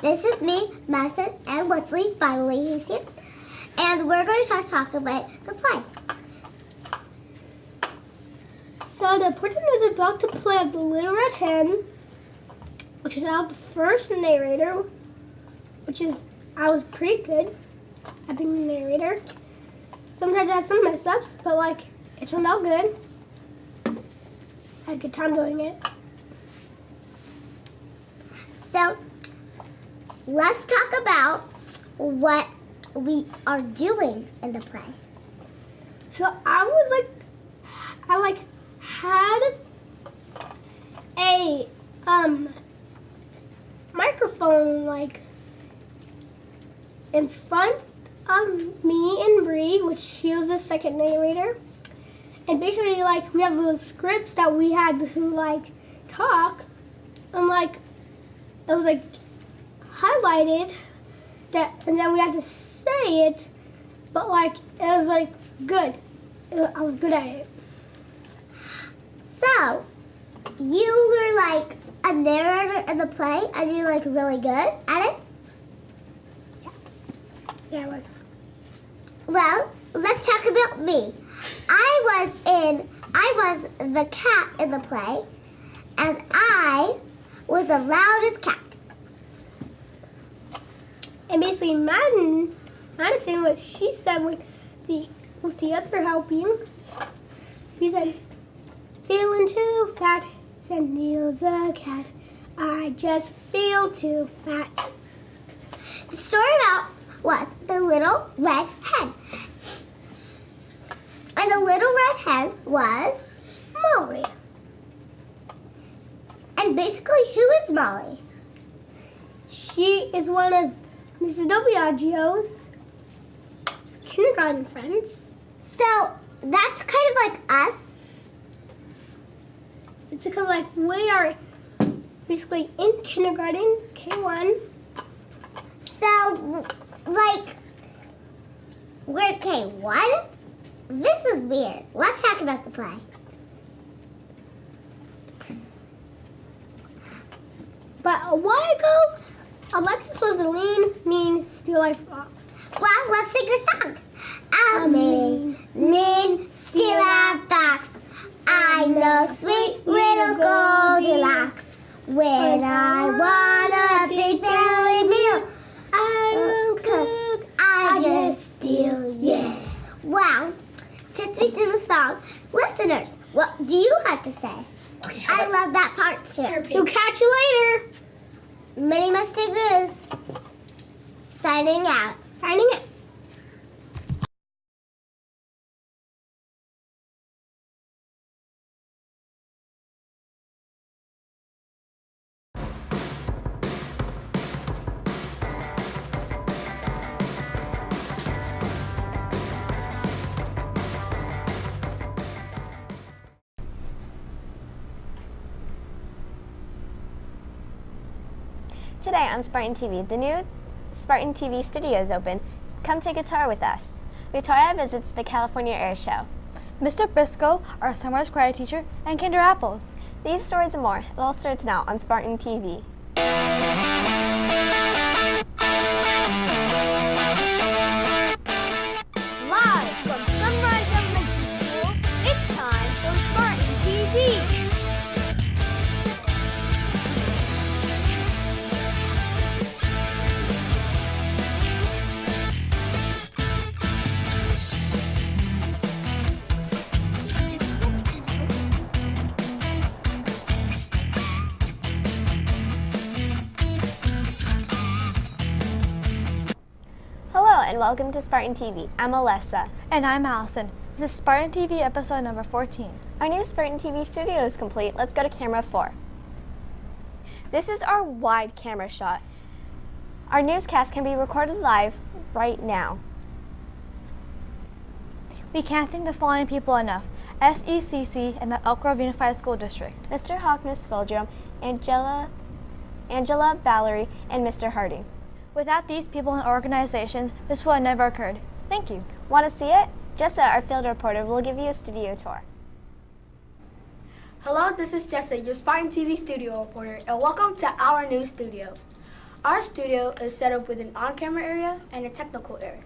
This is me, Madison, and Wesley. Finally, he's here. And we're going to talk about the play. So the person is about to play The Little Red Hen, which is now the first narrator, I was pretty good at being a narrator. Sometimes I had some mess ups, but it turned out good. I had a good time doing it. So let's talk about what we are doing in the play. So I had a microphone in front of me and Bree, which she was the second narrator. And basically we have little scripts that we had to talk, and it was highlighted and then we had to say it, but it was good. I was good at it. So you were a narrator in the play, and you're really good at it? Yeah, I was. Well, let's talk about me. I was the cat in the play, and I was the loudest cat. And basically, Madison, what she said with the other helping, she said, "Feeling too fat, said Neil's a cat. I just feel too fat." The story was the Little Red Hen. And the Little Red Hen was Molly. And basically, who is Molly? She is one of Mrs. Dobiagio's kindergarten friends. So that's kind of like us. It's kind of we are basically in kindergarten, K1. So, we're K1? This is weird. Let's talk about the play. But a while ago, Alexis was a lean, mean, steal-life fox. Well, let's sing her song. I'm mean, steal-life fox. I know sweet little Goldilocks. When I want a big belly meal, I don't cook, I just steal, yeah. Wow. Since we sing the song, listeners, what do you have to say? Okay, I love that part too. We'll catch you later. Mini Mustang News. Signing out. Signing out. Today on Spartan TV, the new Spartan TV studio is open. Come take a tour with us. Victoria visits the California Air Show. Mr. Briscoe, our summer karate teacher, and Kinder Apples. These stories and more, it all starts now on Spartan TV. Live from Sunrise Elementary School, it's time for Spartan TV. Hello and welcome to Spartan TV. I'm Alessa. And I'm Allison. This is Spartan TV episode number 14. Our new Spartan TV studio is complete. Let's go to camera 4. This is our wide camera shot. Our newscast can be recorded live right now. We can't thank the following people enough: SECC and the Elk Grove Unified School District, Mr. Hawk, Miss Fildrum, Angela, Valerie, and Mr. Harding. Without these people and organizations, this would have never occurred. Thank you. Want to see it? Jessa, our field reporter, will give you a studio tour. Hello, this is Jessa, your Spartan TV studio reporter, and welcome to our new studio. Our studio is set up with an on-camera area and a technical area.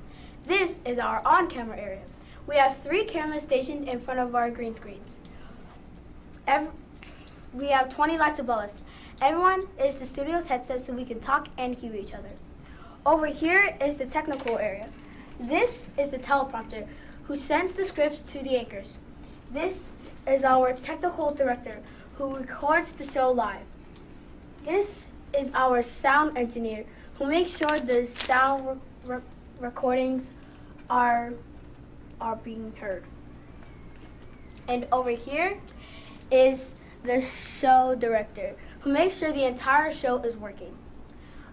This is our on-camera area. We have 3 cameras stationed in front of our green screens. We have 20 lights above us. Everyone is the studio's headset so we can talk and hear each other. Over here is the technical area. This is the teleprompter who sends the scripts to the anchors. This is our technical director who records the show live. This is our sound engineer who makes sure the sound recordings are being heard. And over here is the show director who makes sure the entire show is working.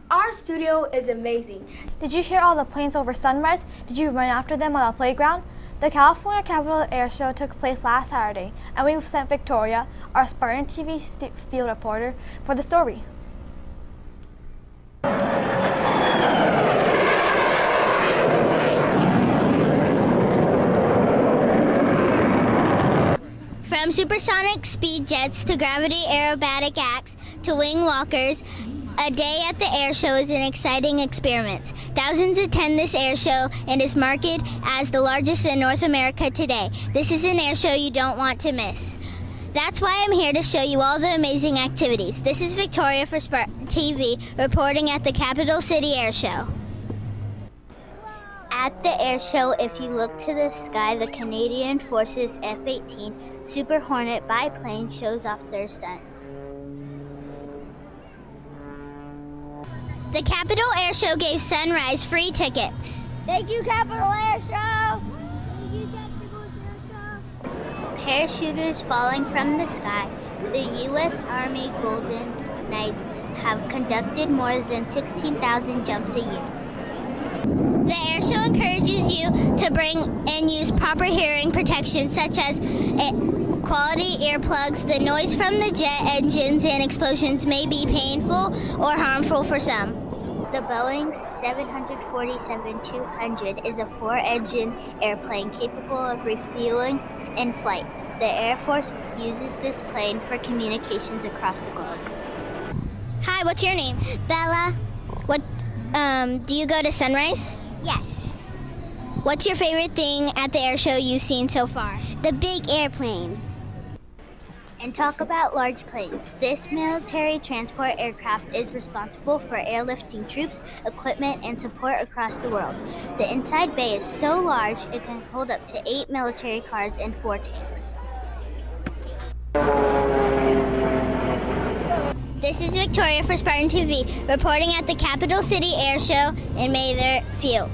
Our studio is amazing. Did you hear all the planes over Sunrise? Did you run after them on the playground? The California Capitol Air Show took place last Saturday, and we sent Victoria, our Spartan TV field reporter, for the story. From supersonic speed jets to gravity aerobatic acts to wing walkers, a day at the air show is an exciting experience. Thousands attend this air show and is marketed as the largest in North America today. This is an air show you don't want to miss. That's why I'm here to show you all the amazing activities. This is Victoria for Spartan TV reporting at the Capital City Air Show. At the air show, if you look to the sky, the Canadian Forces F-18 Super Hornet biplane shows off their stunts. The Capital Air Show gave Sunrise free tickets. Thank you, Capital Air Show! Thank you, Capital Air Show! Parachuters falling from the sky, the U.S. Army Golden Knights have conducted more than 16,000 jumps a year. The air show encourages you to bring and use proper hearing protection such as quality earplugs. The noise from the jet engines and explosions may be painful or harmful for some. The Boeing 747-200 is a 4-engine airplane capable of refueling in flight. The Air Force uses this plane for communications across the globe. Hi, what's your name? Bella. What? Do you go to Sunrise? Yes. What's your favorite thing at the air show you've seen so far? The big airplanes. And talk about large planes. This military transport aircraft is responsible for airlifting troops, equipment, and support across the world. The inside bay is so large it can hold up to 8 military cars and 4 tanks. This is Victoria for Spartan TV, reporting at the Capital City Air Show in Mather Field.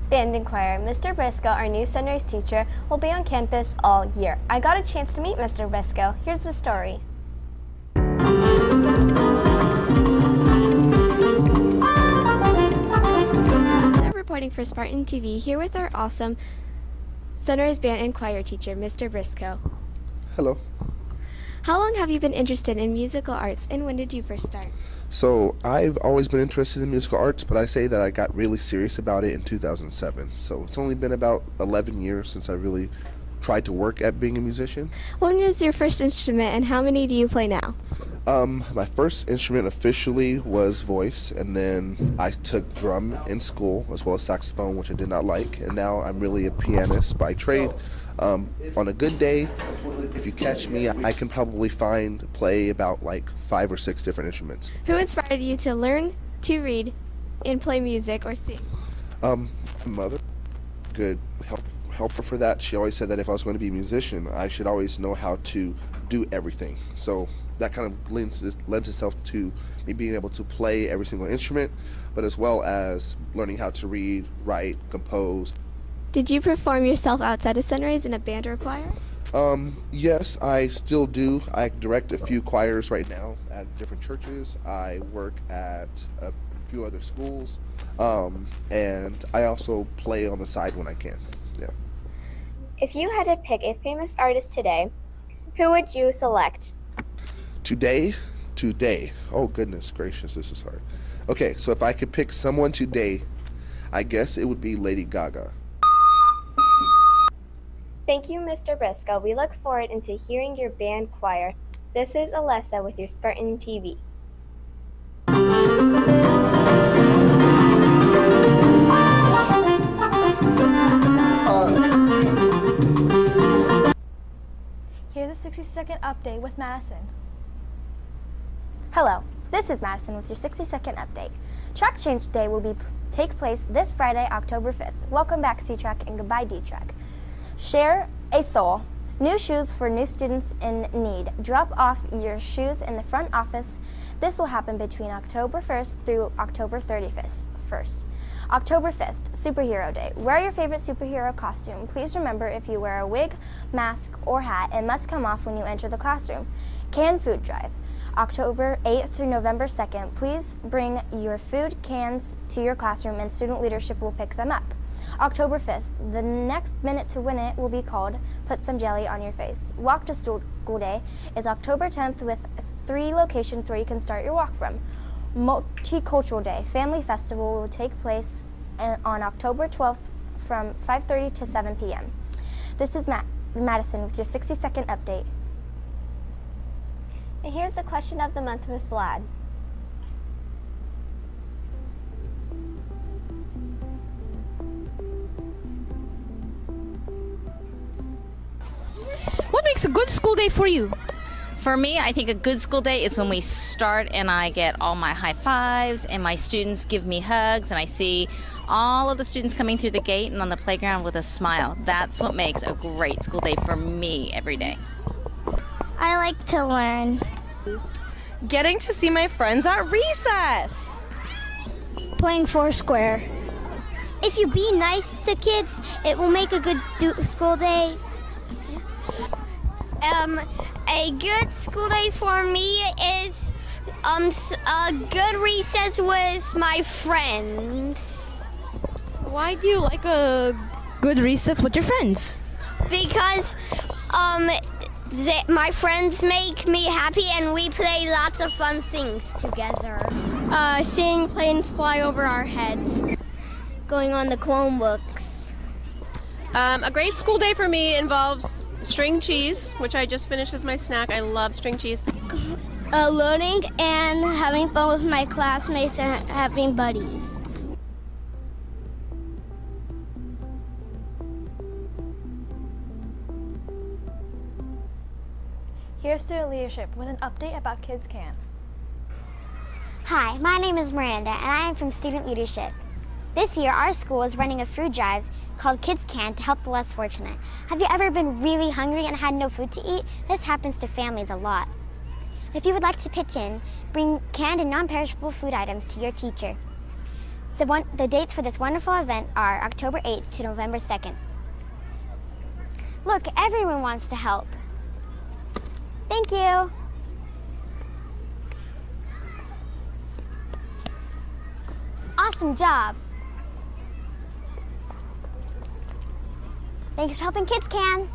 Band and choir. Mr. Briscoe, our new Sunrise teacher, will be on campus all year. I got a chance to meet Mr. Briscoe. Here's the story. Reporting for Spartan TV, here with our awesome Sunrise Band and Choir teacher, Mr. Briscoe. Hello. How long have you been interested in musical arts, and when did you first start? So I've always been interested in musical arts, but I say that I got really serious about it in 2007. So it's only been about 11 years since I really tried to work at being a musician. When was your first instrument, and how many do you play now? My first instrument officially was voice, and then I took drum in school as well as saxophone, which I did not like, and now I'm really a pianist by trade. On a good day, if you catch me, I can probably play about like 5 or 6 different instruments. Who inspired you to learn to read and play music or sing? My mother, good helper for that. She always said that if I was going to be a musician, I should always know how to do everything. So that kind of lends itself to me being able to play every single instrument, but as well as learning how to read, write, compose. Did you perform yourself outside of Sunrise in a band or choir? Yes, I still do. I direct a few choirs right now at different churches. I work at a few other schools, and I also play on the side when I can. Yeah. If you had to pick a famous artist today, who would you select? Today? Oh goodness gracious, this is hard. Okay, so if I could pick someone today, I guess it would be Lady Gaga. Thank you, Mr. Briscoe. We look forward into hearing your band choir. This is Alessa with your Spartan TV. Here's a 60-second update with Madison. Hello, this is Madison with your 60-second update. Track Change Day will take place this Friday, October 5th. Welcome back, C-Track, and goodbye, D-Track. Share a soul. New shoes for new students in need. Drop off your shoes in the front office. This will happen between October 1st through October 31st. October 5th, Superhero Day. Wear your favorite superhero costume. Please remember, if you wear a wig, mask, or hat, it must come off when you enter the classroom. Canned food drive. October 8th through November 2nd. Please bring your food cans to your classroom and student leadership will pick them up. October 5th, the next minute to win it will be called Put Some Jelly on Your Face. Walk to School Day is October 10th with 3 locations where you can start your walk from. Multicultural Day, Family Festival will take place on October 12th from 5:30 to 7 p.m. This is Madison with your 60-second update. And here's the question of the month with Vlad. What makes a good school day for you? For me, I think a good school day is when we start and I get all my high fives and my students give me hugs and I see all of the students coming through the gate and on the playground with a smile. That's what makes a great school day for me every day. I like to learn. Getting to see my friends at recess. Playing Foursquare. If you be nice to kids, it will make a good school day. A good school day for me is a good recess with my friends. Why do you like a good recess with your friends? Because my friends make me happy and we play lots of fun things together. Seeing planes fly over our heads. Going on the Chromebooks. A great school day for me involves string cheese, which I just finished as my snack. I love string cheese. Learning and having fun with my classmates and having buddies. Here's student leadership with an update about Kids Can. Hi, my name is Miranda and I am from Student Leadership. This year our school is running a food drive called Kids Can to help the less fortunate. Have you ever been really hungry and had no food to eat? This happens to families a lot. If you would like to pitch in, bring canned and non-perishable food items to your teacher. The dates for this wonderful event are October 8th to November 2nd. Look, everyone wants to help. Thank you. Awesome job. Thanks for helping Kids Can.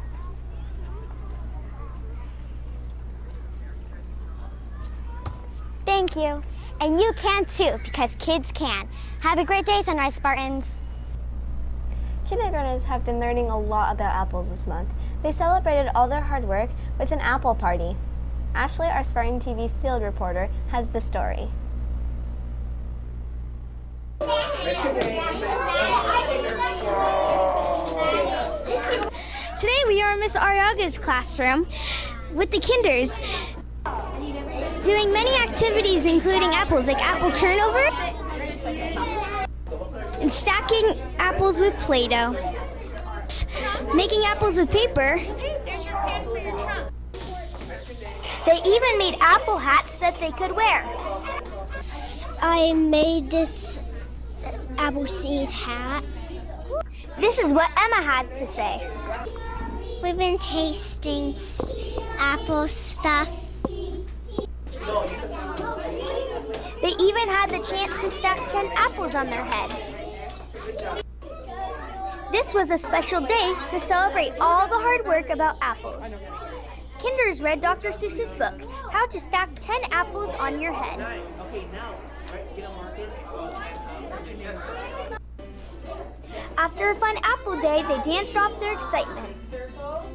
Thank you. And you can too, because kids can. Have a great day, Sunrise Spartans. Kindergartners have been learning a lot about apples this month. They celebrated all their hard work with an apple party. Ashley, our Spartan TV field reporter, has the story. Today we are in Miss Ariaga's classroom with the kinders, doing many activities including apples, like apple turnover and stacking apples with Play-Doh, making apples with paper. They even made apple hats that they could wear. I made this apple seed hat. This is what Emma had to say. We've been tasting apple stuff. They even had the chance to stack 10 apples on their head. This was a special day to celebrate all the hard work about apples. Kinders read Dr. Seuss's book, How to Stack 10 Apples on Your Head. After a fun apple day, they danced off their excitement.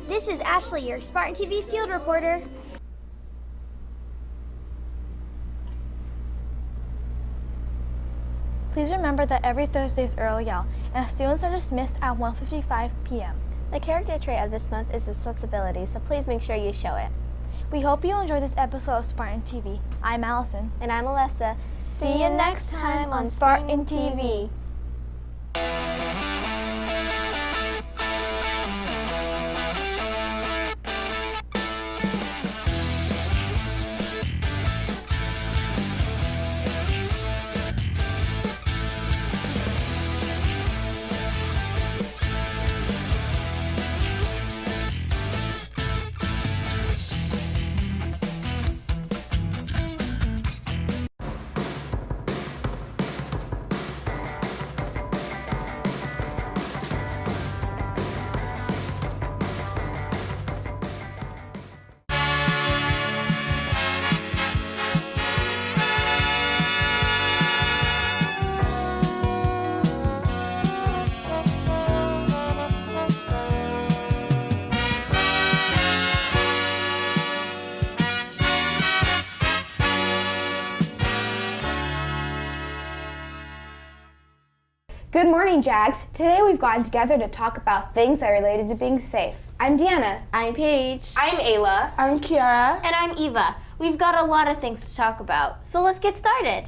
This is Ashley, your Spartan TV field reporter. Please remember that every Thursday is Early Yell, and students are dismissed at 1:55 p.m. The character trait of this month is responsibility, so please make sure you show it. We hope you enjoyed this episode of Spartan TV. I'm Allison. And I'm Alessa. See you next time on Spartan TV. Good morning, Jags. Today we've gotten together to talk about things that are related to being safe. I'm Deanna. I'm Paige. I'm Ayla. I'm Kiara. And I'm Eva. We've got a lot of things to talk about, so let's get started.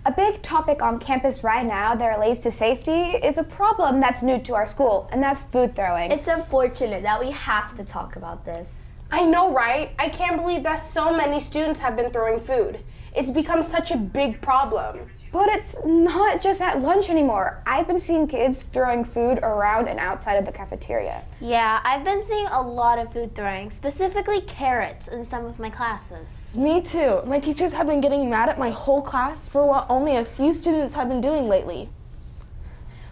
A big topic on campus right now that relates to safety is a problem that's new to our school, and that's food throwing. It's unfortunate that we have to talk about this. I know, right? I can't believe that so many students have been throwing food. It's become such a big problem. But it's not just at lunch anymore. I've been seeing kids throwing food around and outside of the cafeteria. Yeah, I've been seeing a lot of food throwing, specifically carrots, in some of my classes. Me too. My teachers have been getting mad at my whole class for what only a few students have been doing lately.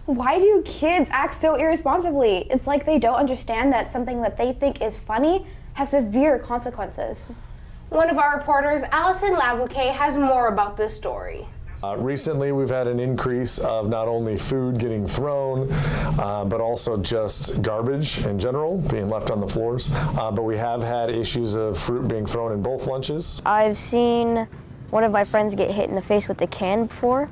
Why do kids act so irresponsibly? It's like they don't understand that something that they think is funny has severe consequences. One of our reporters, Allison Labouquet, has more about this story. Recently, we've had an increase of not only food getting thrown, but also just garbage in general being left on the floors. But we have had issues of fruit being thrown in both lunches. I've seen one of my friends get hit in the face with a can before.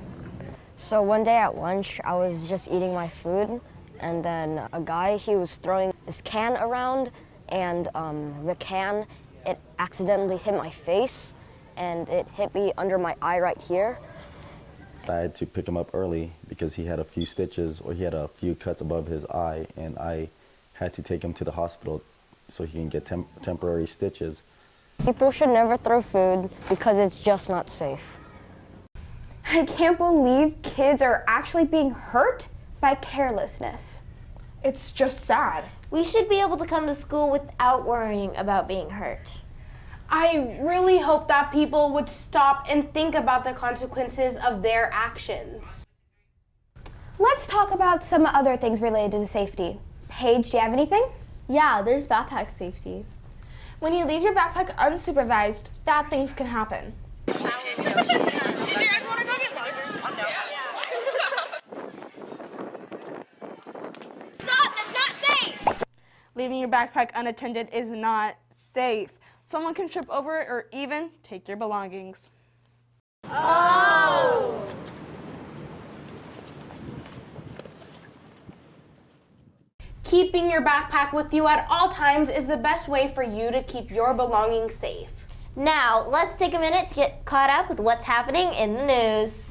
So one day at lunch, I was just eating my food, and then a guy, he was throwing this can around, and the can, it accidentally hit my face, and it hit me under my eye right here. I had to pick him up early because he had a few stitches, or he had a few cuts above his eye, and I had to take him to the hospital so he can get temporary stitches. People should never throw food because it's just not safe. I can't believe kids are actually being hurt by carelessness. It's just sad. We should be able to come to school without worrying about being hurt. I really hope that people would stop and think about the consequences of their actions. Let's talk about some other things related to safety. Paige, do you have anything? Yeah, there's backpack safety. When you leave your backpack unsupervised, bad things can happen. Did you guys want to go get burgers? Stop! That's not safe! Leaving your backpack unattended is not safe. Someone can trip over it or even take your belongings. Oh! Keeping your backpack with you at all times is the best way for you to keep your belongings safe. Now, let's take a minute to get caught up with what's happening in the news.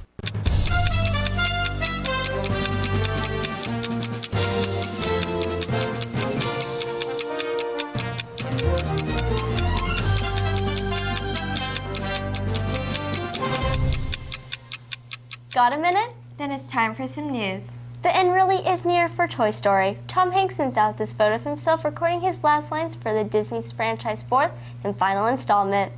Got a minute? Then it's time for some news. The end really is near for Toy Story. Tom Hanks sent out this photo of himself recording his last lines for the Disney's franchise fourth and final installment.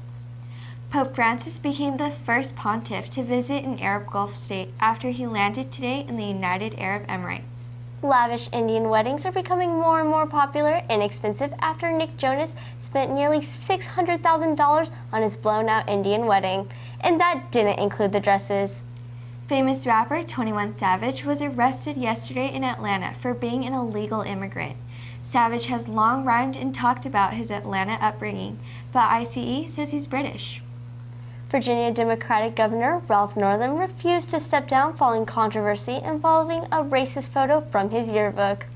Pope Francis became the first pontiff to visit an Arab Gulf state after he landed today in the United Arab Emirates. Lavish Indian weddings are becoming more and more popular and expensive after Nick Jonas spent nearly $600,000 on his blown-out Indian wedding. And that didn't include the dresses. Famous rapper 21 Savage was arrested yesterday in Atlanta for being an illegal immigrant. Savage has long rhymed and talked about his Atlanta upbringing, but ICE says he's British. Virginia Democratic Governor Ralph Northam refused to step down following controversy involving a racist photo from his yearbook.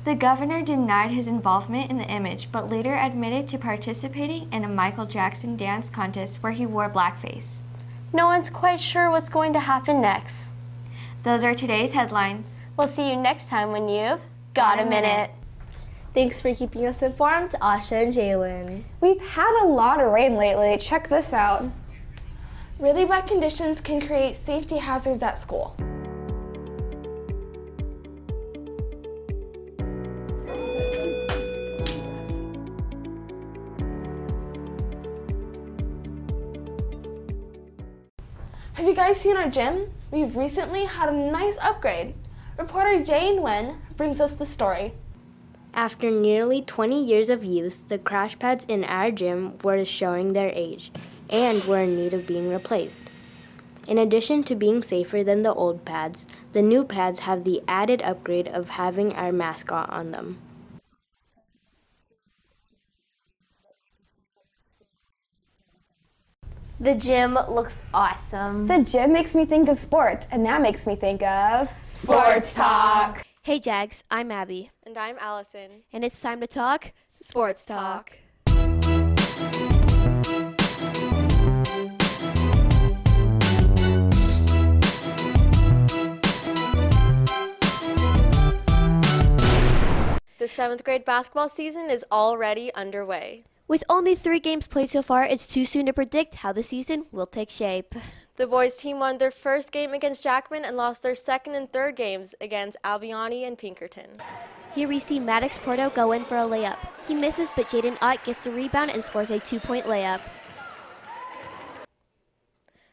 The governor denied his involvement in the image, but later admitted to participating in a Michael Jackson dance contest where he wore blackface. No one's quite sure what's going to happen next. Those are today's headlines. We'll see you next time when you've got a minute. Thanks for keeping us informed, Asha and Jalen. We've had a lot of rain lately. Check this out. Really wet conditions can create safety hazards at school. Have you guys seen our gym? We've recently had a nice upgrade. Reporter Jane Nguyen brings us the story. After nearly 20 years of use, the crash pads in our gym were showing their age and were in need of being replaced. In addition to being safer than the old pads, the new pads have the added upgrade of having our mascot on them. The gym looks awesome. The gym makes me think of sports, and that makes me think of Sports Talk. Hey Jags, I'm Abby. And I'm Allison. And it's time to talk Sports Talk. The 7th grade basketball season is already underway. With only 3 games played so far, it's too soon to predict how the season will take shape. The boys team won their first game against Jackman and lost their second and third games against Albioni and Pinkerton. Here we see Maddox Porto go in for a layup. He misses, but Jaden Ott gets the rebound and scores a 2-point layup.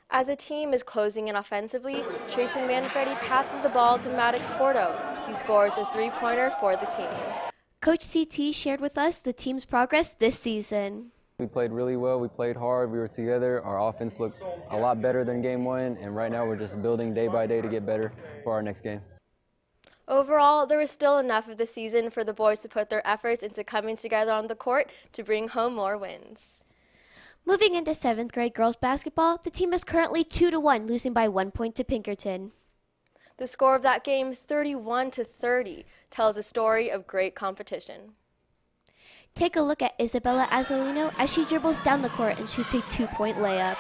As a team is closing in offensively, Tracy Manfredi passes the ball to Maddox Porto. He scores a 3-pointer for the team. Coach CT shared with us the team's progress this season. We played really well, we played hard, we were together, our offense looked a lot better than game 1, and right now we're just building day by day to get better for our next game. Overall, there was still enough of the season for the boys to put their efforts into coming together on the court to bring home more wins. Moving into 7th grade girls basketball, the team is currently 2-1, losing by 1 point to Pinkerton. The score of that game, 31-30, tells a story of great competition. Take a look at Isabella Azolino as she dribbles down the court and shoots a 2-point layup.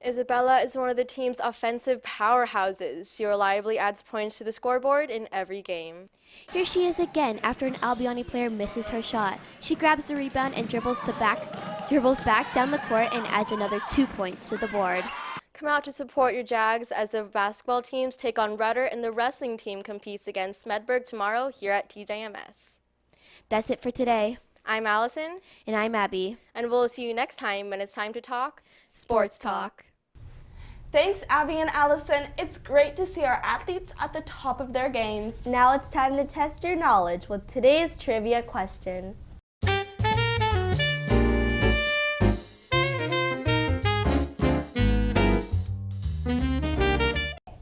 Isabella is one of the team's offensive powerhouses. She reliably adds points to the scoreboard in every game. Here she is again after an Albioni player misses her shot. She grabs the rebound and dribbles back down the court and adds another 2 points to the board. Come out to support your Jags as the basketball teams take on Rudder and the wrestling team competes against Smedberg tomorrow here at TJMS. That's it for today. I'm Allison. And I'm Abby. And we'll see you next time when it's time to talk Sports Talk. Thanks, Abby and Allison. It's great to see our athletes at the top of their games. Now it's time to test your knowledge with today's trivia question.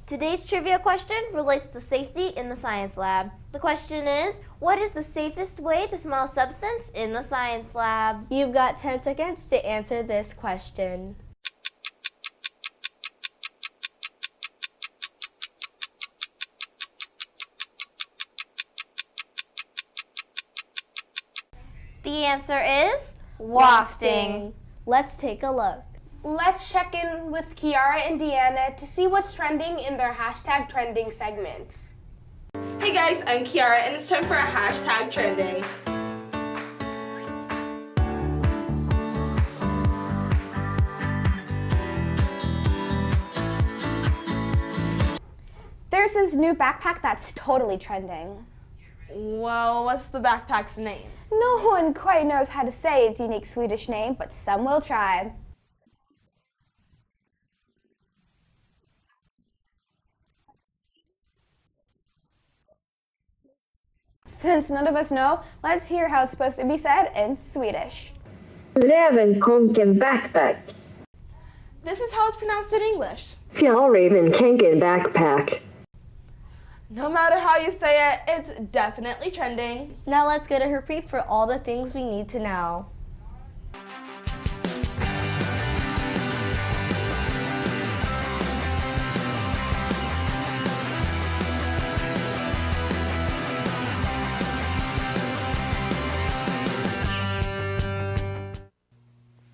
Today's trivia question relates to safety in the science lab. The question is, what is the safest way to smell a substance in the science lab? You've got 10 seconds to answer this question. The answer is wafting. Let's take a look. Let's check in with Kiara and Deanna to see what's trending in their hashtag trending segment. Hey guys, I'm Kiara and it's time for our hashtag trending. There's this new backpack that's totally trending. Well, what's the backpack's name? No one quite knows how to say its unique Swedish name, but some will try. Since none of us know, let's hear how it's supposed to be said in Swedish. Rävenkonken backpack. This is how it's pronounced in English. Fjallraven Kanken backpack. No matter how you say it, it's definitely trending. Now let's go to Harpreet for all the things we need to know.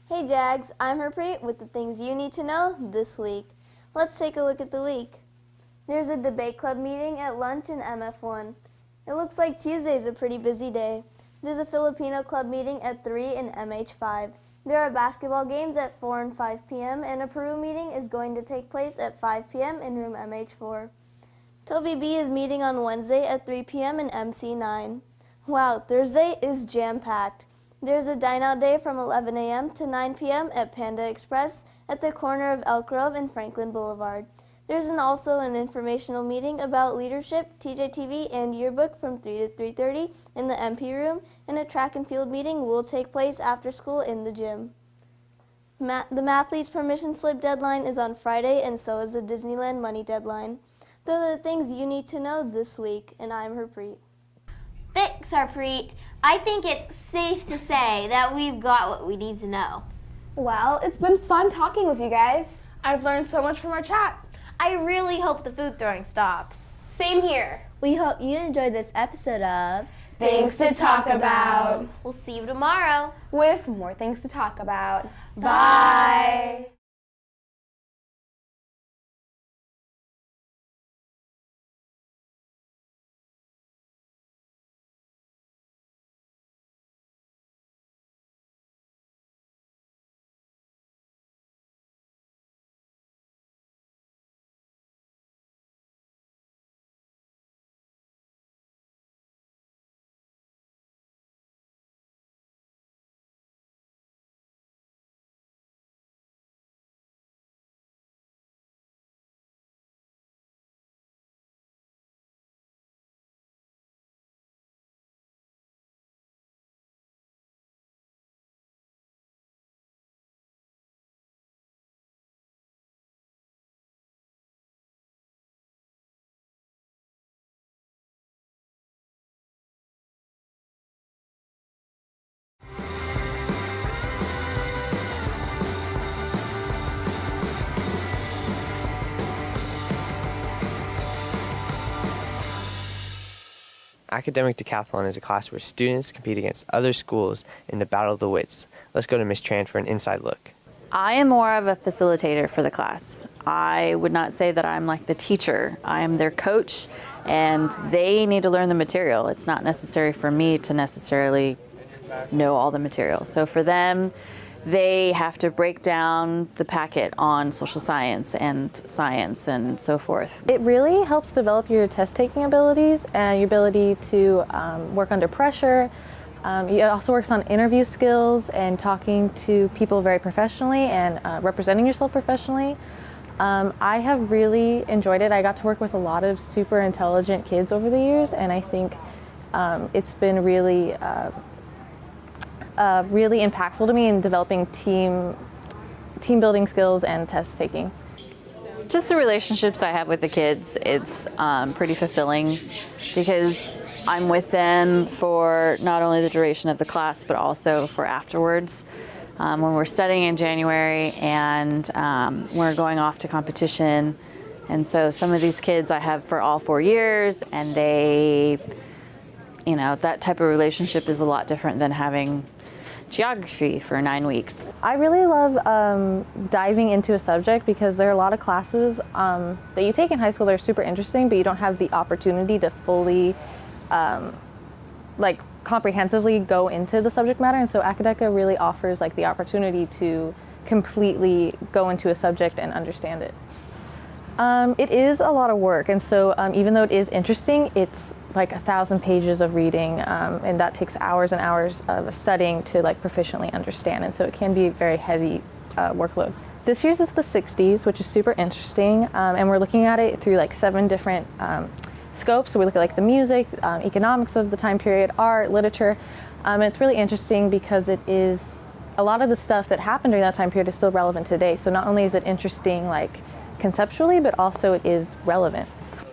Hey Jags, I'm Harpreet with the things you need to know this week. Let's take a look at the week. There's a debate club meeting at lunch in MF1. It looks like Tuesday's a pretty busy day. There's a Filipino club meeting at 3 in MH5. There are basketball games at 4 and 5 p.m. and a Peru meeting is going to take place at 5 p.m. in room MH4. Toby B is meeting on Wednesday at 3 p.m. in MC9. Wow, Thursday is jam-packed. There's a dine-out day from 11 a.m. to 9 p.m. at Panda Express at the corner of Elk Grove and Franklin Boulevard. There's also an informational meeting about leadership, TJTV, and yearbook from 3 to 3:30 in the MP room, and a track and field meeting will take place after school in the gym. The Mathletes permission slip deadline is on Friday, and so is the Disneyland money deadline. Those are the things you need to know this week, and I'm Harpreet. Thanks, Harpreet. I think it's safe to say that we've got what we need to know. Well, it's been fun talking with you guys. I've learned so much from our chat. I really hope the food throwing stops. Same here. We hope you enjoyed this episode of Things to Talk About. We'll see you tomorrow with more things to talk about. Bye. Academic Decathlon is a class where students compete against other schools in the battle of the wits. Let's go to Ms. Tran for an inside look. I am more of a facilitator for the class. I would not say that I'm like the teacher. I am their coach, and they need to learn the material. It's not necessary for me to necessarily know all the material. So for them, they have to break down the packet on social science and so forth. It really helps develop your test-taking abilities and your ability to work under pressure. It also works on interview skills and talking to people very professionally and representing yourself professionally. I have really enjoyed it. I got to work with a lot of super intelligent kids over the years, and I think it's been really really impactful to me in developing team building skills and test taking. Just the relationships I have with the kids, it's pretty fulfilling because I'm with them for not only the duration of the class but also for afterwards. When we're studying in January and we're going off to competition, and so some of these kids I have for all 4 years, and they, you know, that type of relationship is a lot different than having geography for 9 weeks. I really love diving into a subject because there are a lot of classes that you take in high school that are super interesting, but you don't have the opportunity to fully, comprehensively go into the subject matter. And so Academica really offers the opportunity to completely go into a subject and understand it. It is a lot of work, and so even though it is interesting, it's like 1,000 pages of reading, and that takes hours and hours of studying to proficiently understand, and so it can be a very heavy workload. This year's is the 60s, which is super interesting, and we're looking at it through 7 different scopes. So we look at the music, economics of the time period, art, literature, and it's really interesting because it is a lot of the stuff that happened during that time period is still relevant today. So not only is it interesting like conceptually, but also it is relevant.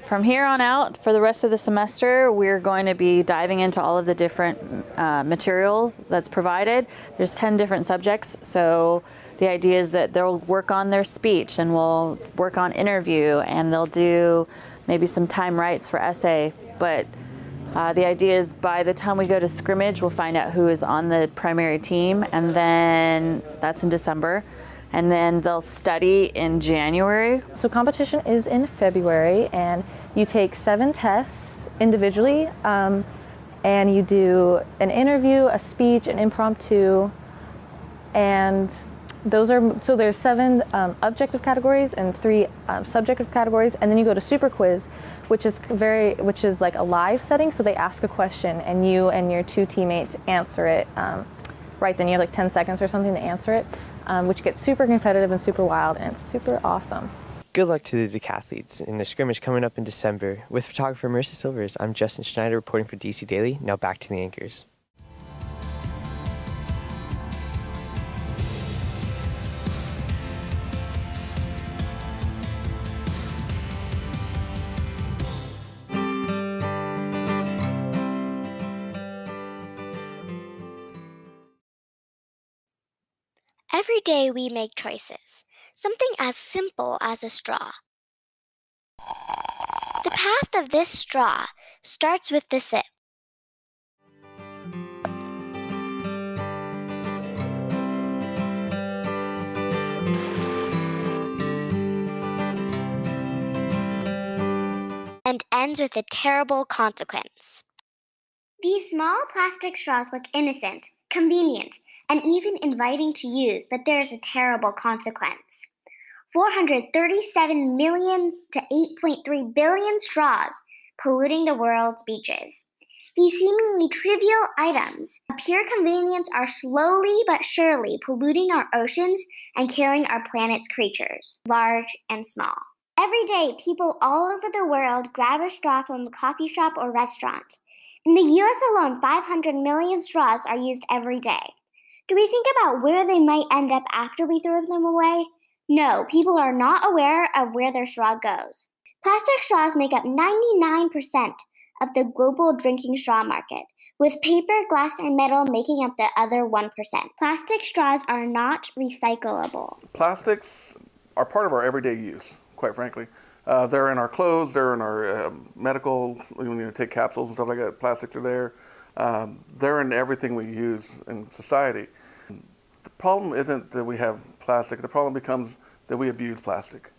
From here on out, for the rest of the semester, we're going to be diving into all of the different material that's provided. There's 10 different subjects, so the idea is that they'll work on their speech, and we'll work on interview, and they'll do maybe some time writes for essay. But the idea is by the time we go to scrimmage, we'll find out who is on the primary team, and then that's in December. And then they'll study in January. So competition is in February, and you take 7 tests individually, and you do an interview, a speech, an impromptu, and those are, so there's 7 objective categories and 3 subjective categories, and then you go to super quiz, which is like a live setting. So they ask a question, and you and your 2 teammates answer it right then. You have like 10 seconds or something to answer it. Which gets super competitive and super wild, and it's super awesome. Good luck to the decathletes in their scrimmage coming up in December. With photographer Marissa Silvers, I'm Justin Schneider reporting for DC Daily. Now back to the anchors. Every day we make choices, something as simple as a straw. The path of this straw starts with the sip. And ends with a terrible consequence. These small plastic straws look innocent, convenient, and even inviting to use, but there is a terrible consequence. 437 million to 8.3 billion straws polluting the world's beaches. These seemingly trivial items of pure convenience are slowly but surely polluting our oceans and killing our planet's creatures, large and small. Every day, people all over the world grab a straw from a coffee shop or restaurant. In the US alone, 500 million straws are used every day. Do we think about where they might end up after we throw them away? No, people are not aware of where their straw goes. Plastic straws make up 99% of the global drinking straw market, with paper, glass, and metal making up the other 1%. Plastic straws are not recyclable. Plastics are part of our everyday use, quite frankly. They're in our clothes, they're in our medical, when you take capsules and stuff like that, plastics are there. They're in everything we use in society. The problem isn't that we have plastic, the problem becomes that we abuse plastic.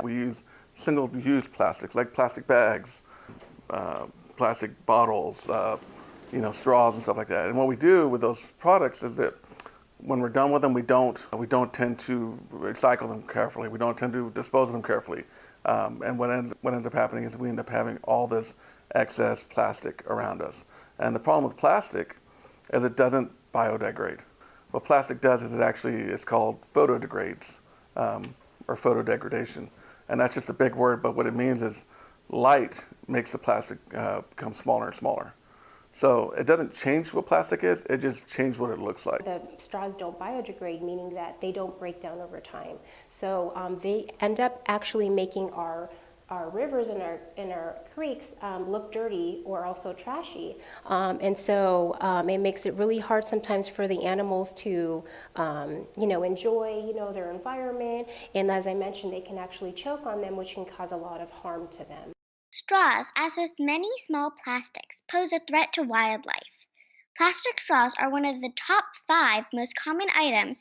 We use single-use plastics like plastic bags, plastic bottles, straws and stuff like that. And what we do with those products is that when we're done with them, we don't tend to recycle them carefully. We don't tend to dispose of them carefully. And what ends up happening is we end up having all this excess plastic around us. And the problem with plastic is it doesn't biodegrade. What plastic does is it's called photodegrades, or photodegradation. And that's just a big word, but what it means is light makes the plastic become smaller and smaller. So it doesn't change what plastic is, it just changes what it looks like. The straws don't biodegrade, meaning that they don't break down over time. So they end up actually making our rivers and our creeks look dirty or also trashy. And so it makes it really hard sometimes for the animals to enjoy their environment. And as I mentioned, they can actually choke on them, which can cause a lot of harm to them. Straws, as with many small plastics, pose a threat to wildlife. Plastic straws are one of the top 5 most common items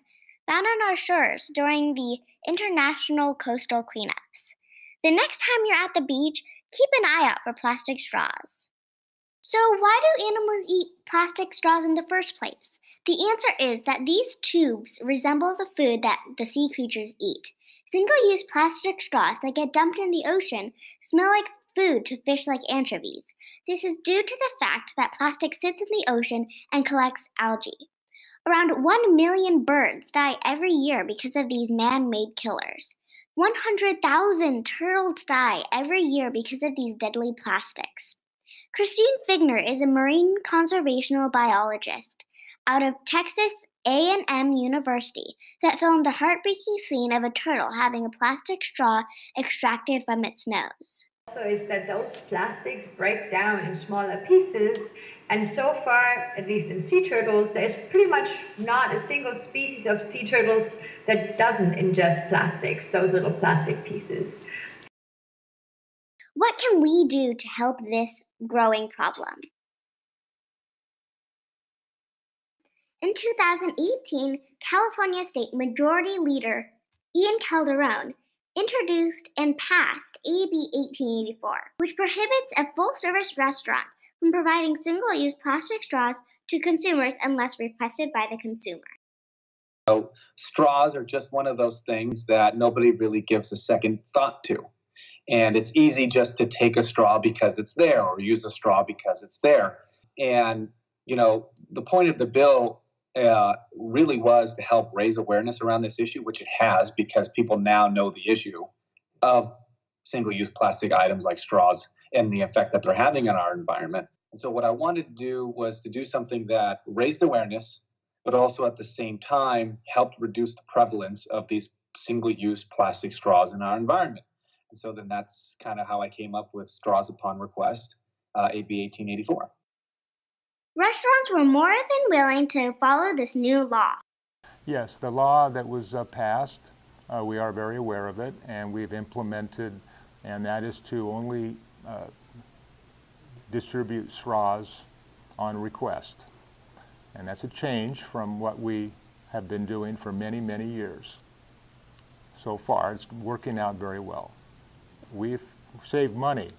found on our shores during the International Coastal Cleanups. The next time you're at the beach, keep an eye out for plastic straws. So why do animals eat plastic straws in the first place? The answer is that these tubes resemble the food that the sea creatures eat. Single-use plastic straws that get dumped in the ocean smell like food to fish like anchovies. This is due to the fact that plastic sits in the ocean and collects algae. Around 1 million birds die every year because of these man-made killers. 100,000 turtles die every year because of these deadly plastics. Christine Figner is a marine conservational biologist out of Texas A&M University that filmed a heartbreaking scene of a turtle having a plastic straw extracted from its nose. Also is that those plastics break down in smaller pieces, and so far, at least in sea turtles, there's pretty much not a single species of sea turtles that doesn't ingest plastics, those little plastic pieces. What can we do to help this growing problem? In 2018, California State Majority Leader Ian Calderon introduced and passed AB 1884, which prohibits a full-service restaurant from providing single-use plastic straws to consumers unless requested by the consumer. So straws are just one of those things that nobody really gives a second thought to. And it's easy just to take a straw because it's there, or use a straw because it's there. And, the point of the bill really was to help raise awareness around this issue, which it has, because people now know the issue of single-use plastic items like straws and the effect that they're having on our environment. And so what I wanted to do was to do something that raised awareness, but also at the same time helped reduce the prevalence of these single-use plastic straws in our environment. And so then that's kind of how I came up with Straws Upon Request, AB 1884. Restaurants were more than willing to follow this new law. Yes, the law that was passed, we are very aware of it, and we've implemented, and that is to only distribute straws on request. And that's a change from what we have been doing for many, many years. So far, it's working out very well. We've saved money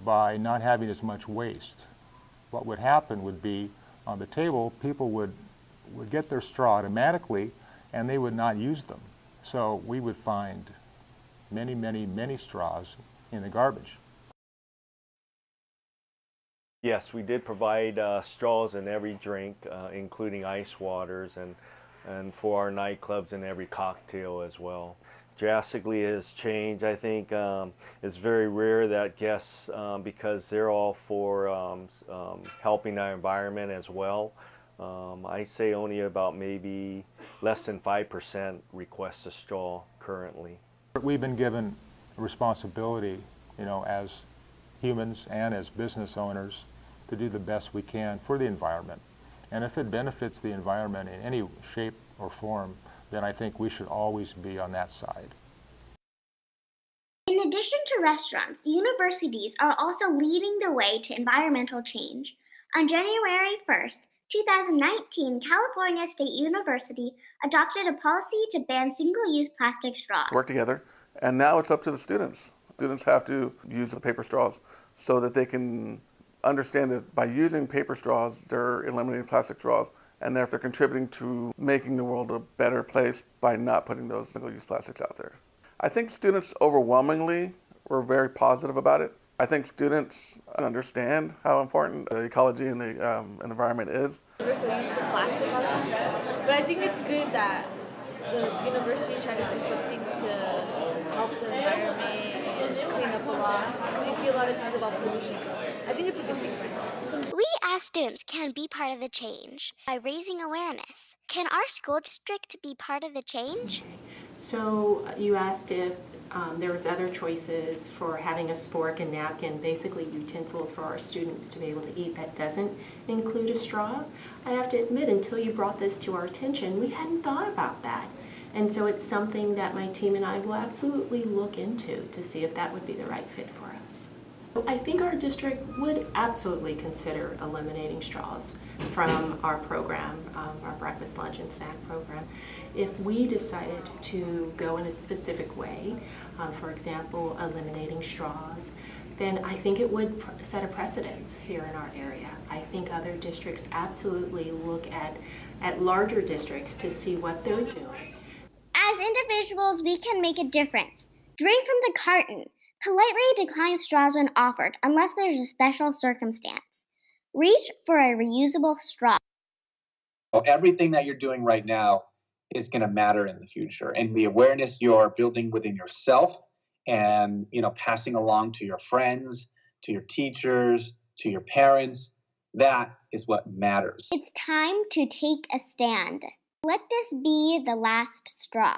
by not having as much waste. What would happen would be, on the table, people would get their straw automatically, and they would not use them. So we would find many, many, many straws in the garbage. Yes, we did provide straws in every drink, including ice waters, and for our nightclubs and every cocktail as well. Drastically has changed. I think it's very rare that guests, because they're all for helping our environment as well, I say only about maybe less than 5% request a straw currently. We've been given a responsibility, as humans and as business owners, to do the best we can for the environment. And if it benefits the environment in any shape or form, then I think we should always be on that side. In addition to restaurants, universities are also leading the way to environmental change. On January 1st, 2019, California State University adopted a policy to ban single-use plastic straws. Work together, and now it's up to the students. Students have to use the paper straws so that they can understand that by using paper straws, they're eliminating plastic straws, and that if they're contributing to making the world a better place by not putting those single-use plastics out there. I think students overwhelmingly were very positive about it. I think students understand how important the ecology and the environment is. We're so used to plastic all the time, but I think it's good that the university is trying to do something to help the environment and clean up a lot, because you see a lot of things about pollution, so I think it's a good thing. We as students can be part of the change by raising awareness. Can our school district be part of the change? So you asked if there was other choices for having a spork and napkin, basically utensils for our students to be able to eat that doesn't include a straw. I have to admit, until you brought this to our attention, we hadn't thought about that. And so it's something that my team and I will absolutely look into to see if that would be the right fit for us. I think our district would absolutely consider eliminating straws from our program, our breakfast, lunch, and snack program. If we decided to go in a specific way, for example, eliminating straws, then I think it would set a precedence here in our area. I think other districts absolutely look at larger districts to see what they're doing. As individuals, we can make a difference. Drink from the carton. Politely decline straws when offered, unless there's a special circumstance. Reach for a reusable straw. Everything that you're doing right now is going to matter in the future. And the awareness you're building within yourself and, passing along to your friends, to your teachers, to your parents, That is what matters. It's time to take a stand. Let this be the last straw.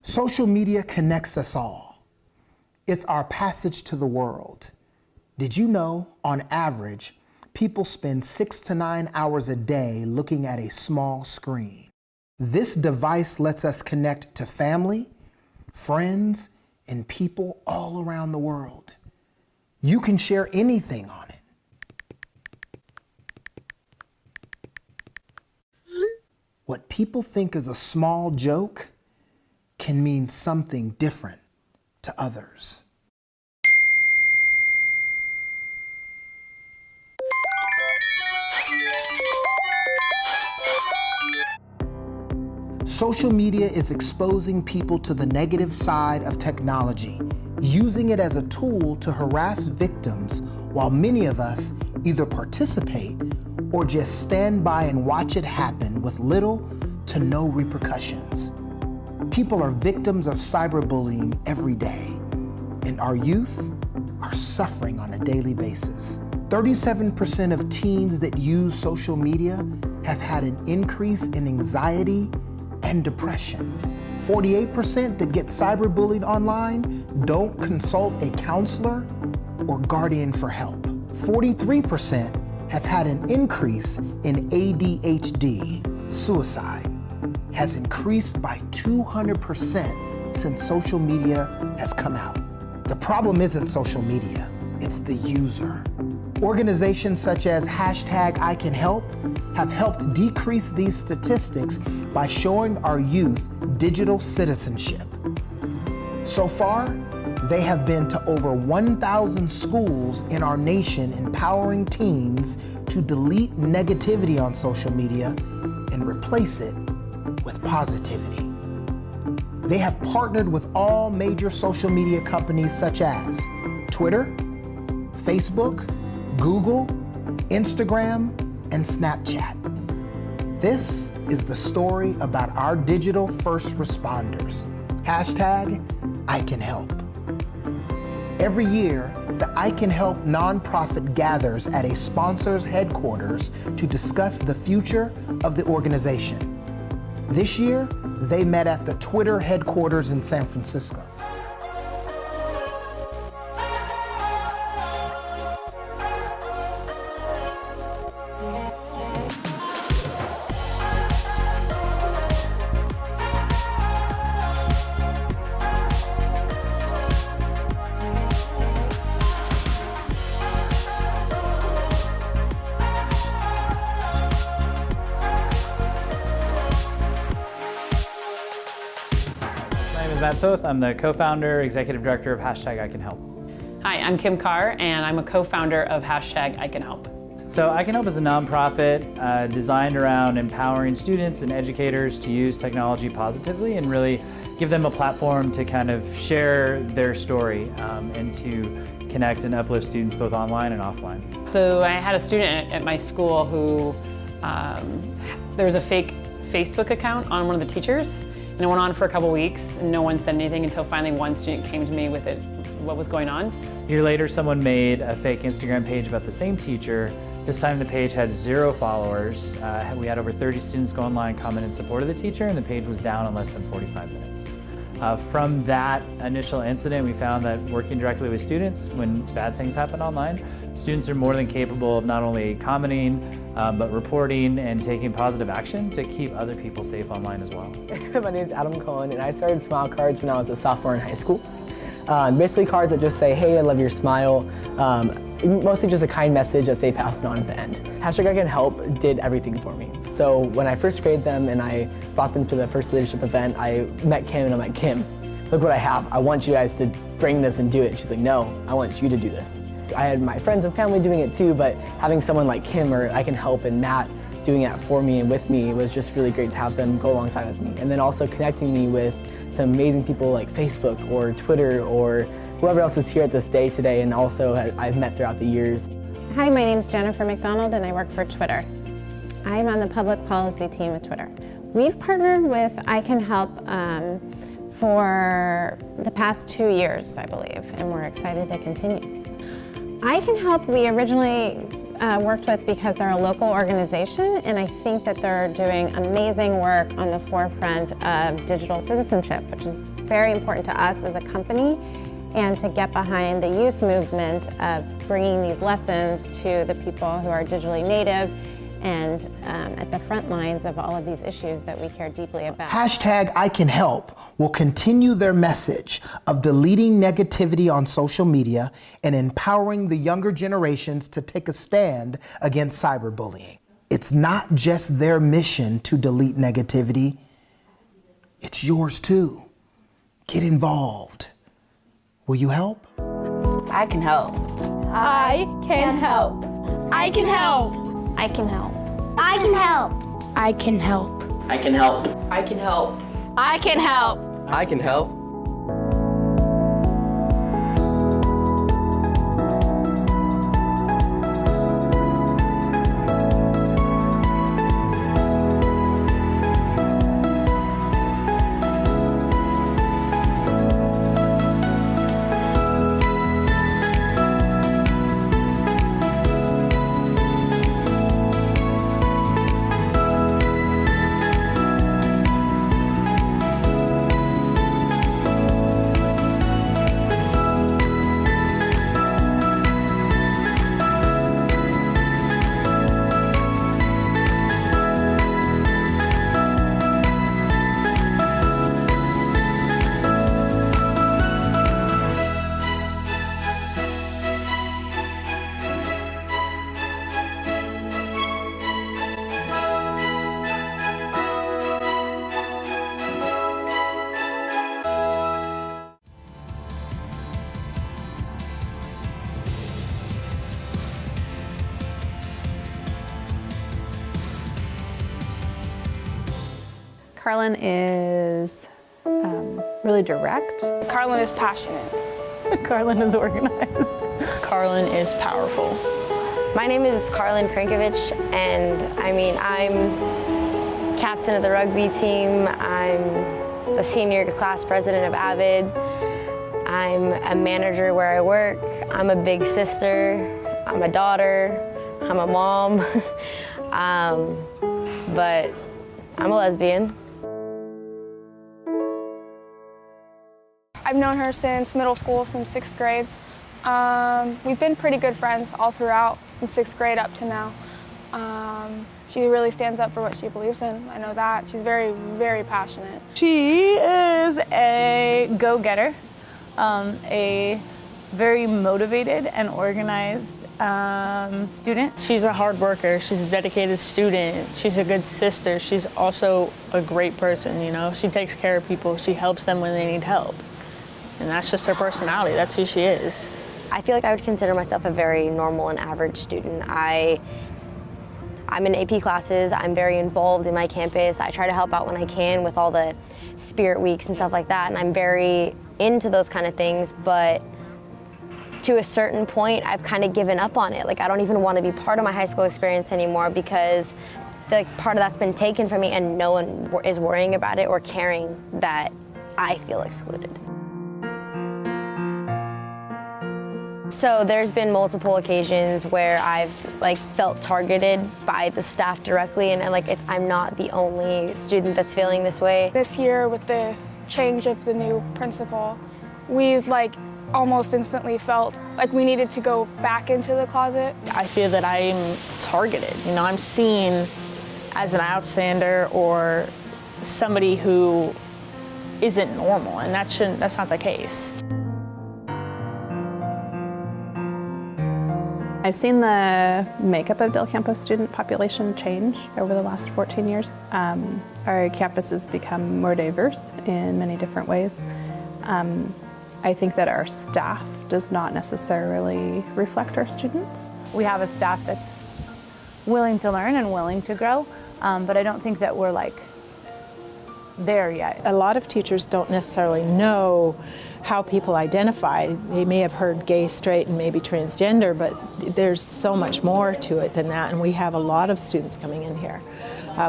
Social media connects us all. It's our passage to the world. Did you know, on average, people spend 6 to 9 hours a day looking at a small screen? This device lets us connect to family, friends, and people all around the world. You can share anything on it. What people think is a small joke can mean something different to others. Social media is exposing people to the negative side of technology, using it as a tool to harass victims, while many of us either participate or just stand by and watch it happen with little to no repercussions. People are victims of cyberbullying every day, and our youth are suffering on a daily basis. 37% of teens that use social media have had an increase in anxiety and depression. 48% that get cyberbullied online don't consult a counselor or guardian for help. 43% have had an increase in ADHD. Suicide has increased by 200% since social media has come out. The problem isn't social media, it's the user. Organizations such as #ICanHelp have helped decrease these statistics by showing our youth digital citizenship. So far, they have been to over 1,000 schools in our nation, empowering teens to delete negativity on social media and replace it with positivity. They have partnered with all major social media companies such as Twitter, Facebook, Google, Instagram, and Snapchat. This is the story about our digital first responders. #ICanHelp. Every year, the ICanHelp nonprofit gathers at a sponsor's headquarters to discuss the future of the organization. This year, they met at the Twitter headquarters in San Francisco. I'm the co-founder, executive director of #ICanHelp. Hi, I'm Kim Carr, and I'm a co-founder of #ICanHelp. So ICanHelp is a nonprofit designed around empowering students and educators to use technology positively and really give them a platform to kind of share their story and to connect and uplift students both online and offline. So I had a student at my school who, there was a fake Facebook account on one of the teachers. And it went on for a couple weeks and no one said anything until finally one student came to me with what was going on. A year later, someone made a fake Instagram page about the same teacher. This time the page had 0 followers. We had over 30 students go online, comment in support of the teacher, and the page was down in less than 45 minutes. From that initial incident, we found that working directly with students, when bad things happen online, students are more than capable of not only commenting, but reporting and taking positive action to keep other people safe online as well. My name is Adam Cohen, and I started Smile Cards when I was a sophomore in high school. Basically cards that just say, hey, I love your smile. mostly just a kind message that they passed on at the end. Hashtag I Can Help did everything for me. So when I first created them and I brought them to the first leadership event, I met Kim and I'm like, Kim, look what I have. I want you guys to bring this and do it. She's like, no, I want you to do this. I had my friends and family doing it too, but having someone like Kim or I Can Help and Matt doing it for me and with me was just really great to have them go alongside with me. And then also connecting me with some amazing people like Facebook or Twitter or whoever else is here at this day today and also I've met throughout the years. Hi, my name is Jennifer McDonald and I work for Twitter. I'm on the public policy team at Twitter. We've partnered with I Can Help for the past 2 years, I believe, and we're excited to continue. I Can Help we originally worked with because they're a local organization, and I think that they're doing amazing work on the forefront of digital citizenship, which is very important to us as a company, and to get behind the youth movement of bringing these lessons to the people who are digitally native and at the front lines of all of these issues that we care deeply about. Hashtag I Can Help will continue their message of deleting negativity on social media and empowering the younger generations to take a stand against cyberbullying. It's not just their mission to delete negativity, it's yours too. Get involved. Will you help? I can help. I can help. I can help. I can help. I can help. I can help. I can help. I can help. I can help. I can help. Carlin is really direct. Carlin is passionate. Carlin is organized. Carlin is powerful. My name is Carlin Krankovich, and I'm captain of the rugby team. I'm the senior class president of AVID. I'm a manager where I work. I'm a big sister. I'm a daughter. I'm a mom. But I'm a lesbian. I've known her since middle school, since 6th grade. We've been pretty good friends all throughout, since 6th grade up to now. She really stands up for what she believes in. I know that. She's very, very passionate. She is a go-getter, a very motivated and organized student. She's a hard worker. She's a dedicated student. She's a good sister. She's also a great person, you know. She takes care of people. She helps them when they need help. And that's just her personality. That's who she is. I feel like I would consider myself a very normal and average student. I'm in AP classes. I'm very involved in my campus. I try to help out when I can with all the spirit weeks and stuff like that. And I'm very into those kind of things, but to a certain point, I've kind of given up on it. Like, I don't even want to be part of my high school experience anymore because I feel like part of that's been taken from me and no one is worrying about it or caring that I feel excluded. So there's been multiple occasions where I've felt targeted by the staff directly, and I'm not the only student that's feeling this way. This year, with the change of the new principal, we've almost instantly felt like we needed to go back into the closet. I feel that I'm targeted. You know, I'm seen as an outstander or somebody who isn't normal, and that's not the case. I've seen the makeup of Del Campo student population change over the last 14 years. Our campus has become more diverse in many different ways. I think that our staff does not necessarily reflect our students. We have a staff that's willing to learn and willing to grow, but I don't think that we're there yet. A lot of teachers don't necessarily know how people identify. They may have heard gay, straight, and maybe transgender, but there's so much more to it than that, and we have a lot of students coming in here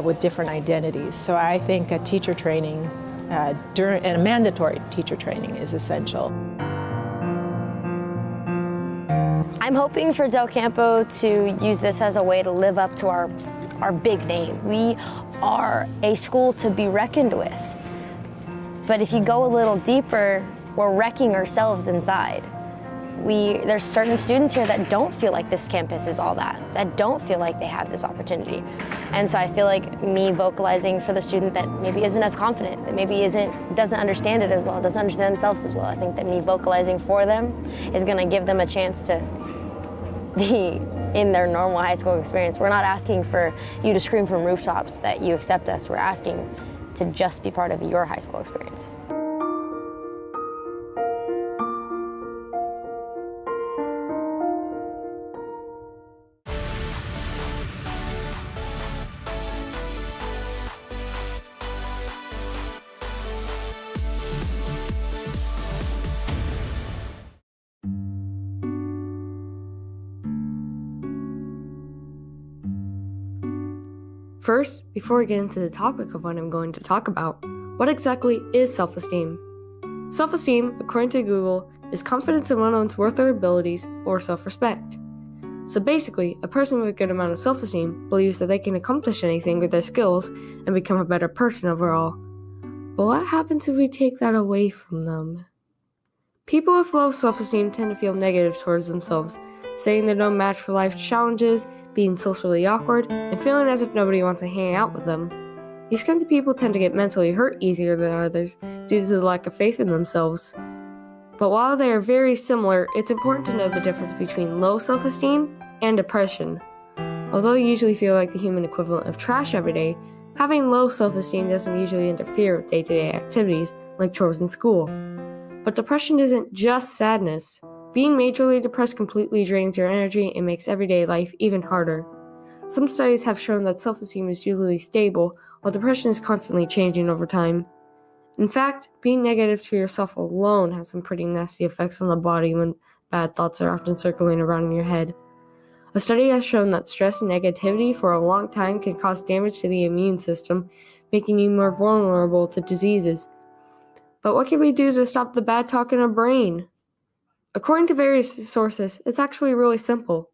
with different identities. So I think a teacher training, and a mandatory teacher training is essential. I'm hoping for Del Campo to use this as a way to live up to our big name. We are a school to be reckoned with. But if you go a little deeper, we're wrecking ourselves inside. There's certain students here that don't feel like this campus is all that don't feel like they have this opportunity. And so I feel like me vocalizing for the student that maybe isn't as confident, that maybe doesn't understand it as well, doesn't understand themselves as well, I think that me vocalizing for them is gonna give them a chance to be in their normal high school experience. We're not asking for you to scream from rooftops that you accept us. We're asking to just be part of your high school experience. First, before we get into the topic of what I'm going to talk about, what exactly is self-esteem? Self-esteem, according to Google, is confidence in one's worth or abilities or self-respect. So basically, a person with a good amount of self-esteem believes that they can accomplish anything with their skills and become a better person overall. But what happens if we take that away from them? People with low self-esteem tend to feel negative towards themselves, saying they're no match for life's challenges, being socially awkward, and feeling as if nobody wants to hang out with them. These kinds of people tend to get mentally hurt easier than others due to the lack of faith in themselves. But while they are very similar, it's important to know the difference between low self-esteem and depression. Although you usually feel like the human equivalent of trash every day, having low self-esteem doesn't usually interfere with day-to-day activities like chores and school. But depression isn't just sadness. Being majorly depressed completely drains your energy and makes everyday life even harder. Some studies have shown that self-esteem is usually stable, while depression is constantly changing over time. In fact, being negative to yourself alone has some pretty nasty effects on the body when bad thoughts are often circling around in your head. A study has shown that stress and negativity for a long time can cause damage to the immune system, making you more vulnerable to diseases. But what can we do to stop the bad talk in our brain? According to various sources, it's actually really simple.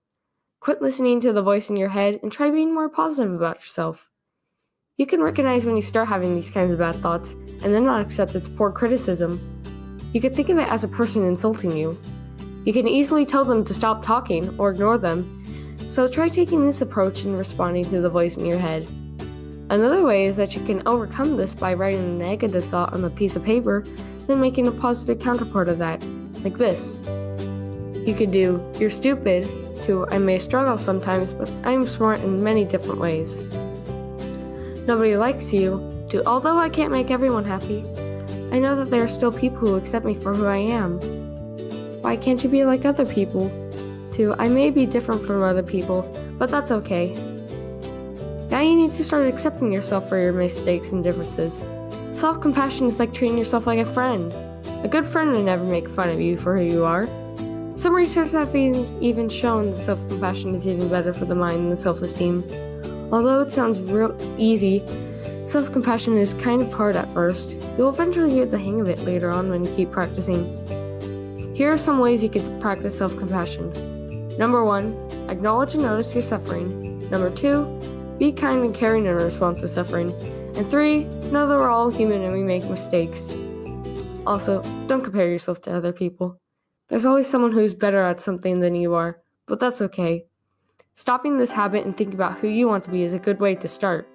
Quit listening to the voice in your head and try being more positive about yourself. You can recognize when you start having these kinds of bad thoughts and then not accept its poor criticism. You can think of it as a person insulting you. You can easily tell them to stop talking or ignore them, so try taking this approach and responding to the voice in your head. Another way is that you can overcome this by writing a negative thought on a piece of paper, then making a positive counterpart of that. Like this. You could do, "You're stupid," to, "I may struggle sometimes, but I'm smart in many different ways." "Nobody likes you," to, "Although I can't make everyone happy, I know that there are still people who accept me for who I am." "Why can't you be like other people?" to, "I may be different from other people, but that's okay." Now you need to start accepting yourself for your mistakes and differences. Self-compassion is like treating yourself like a friend. A good friend would never make fun of you for who you are. Some research has even shown that self-compassion is even better for the mind than self-esteem. Although it sounds real easy, self-compassion is kind of hard at first. You'll eventually get the hang of it later on when you keep practicing. Here are some ways you can practice self-compassion. Number 1, acknowledge and notice your suffering. Number 2, be kind and caring in response to suffering. And 3, know that we're all human and we make mistakes. Also, don't compare yourself to other people. There's always someone who's better at something than you are, but that's okay. Stopping this habit and thinking about who you want to be is a good way to start.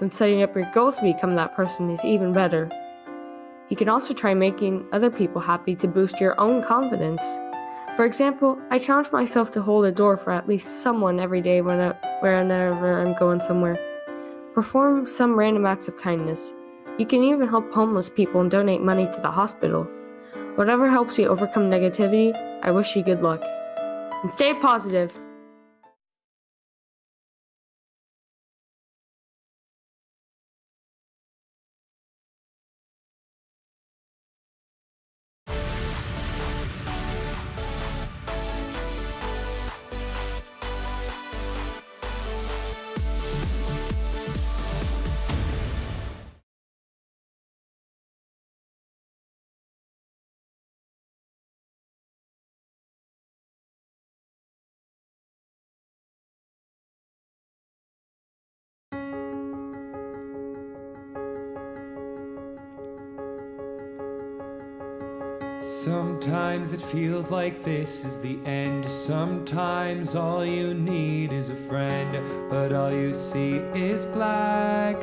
Then setting up your goals to become that person is even better. You can also try making other people happy to boost your own confidence. For example, I challenge myself to hold a door for at least someone every day whenever I'm going somewhere. Perform some random acts of kindness. You can even help homeless people and donate money to the hospital. Whatever helps you overcome negativity, I wish you good luck. And stay positive. Sometimes it feels like this is the end. Sometimes all you need is a friend, but all you see is black.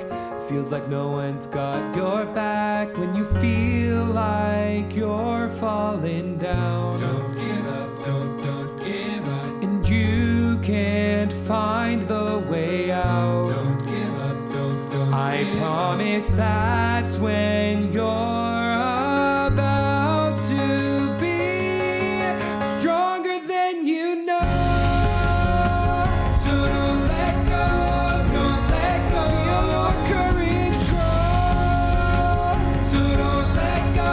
Feels like no one's got your back when you feel like you're falling down. Don't give up, don't give up. And you can't find the way out. Don't give up, don't I promise that's when you're about to be stronger than you know. So don't let go, don't let go. Feel your courage grow. So don't let go,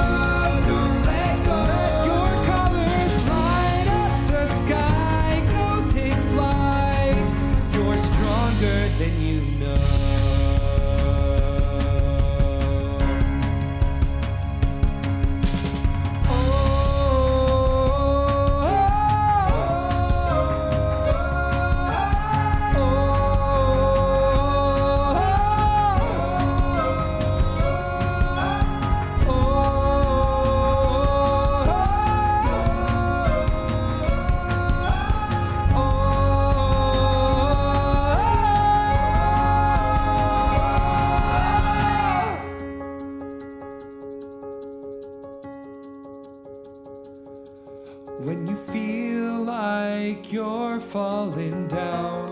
don't let go. Let your colors light up the sky. Go take flight. You're stronger than you know. When you feel like you're falling down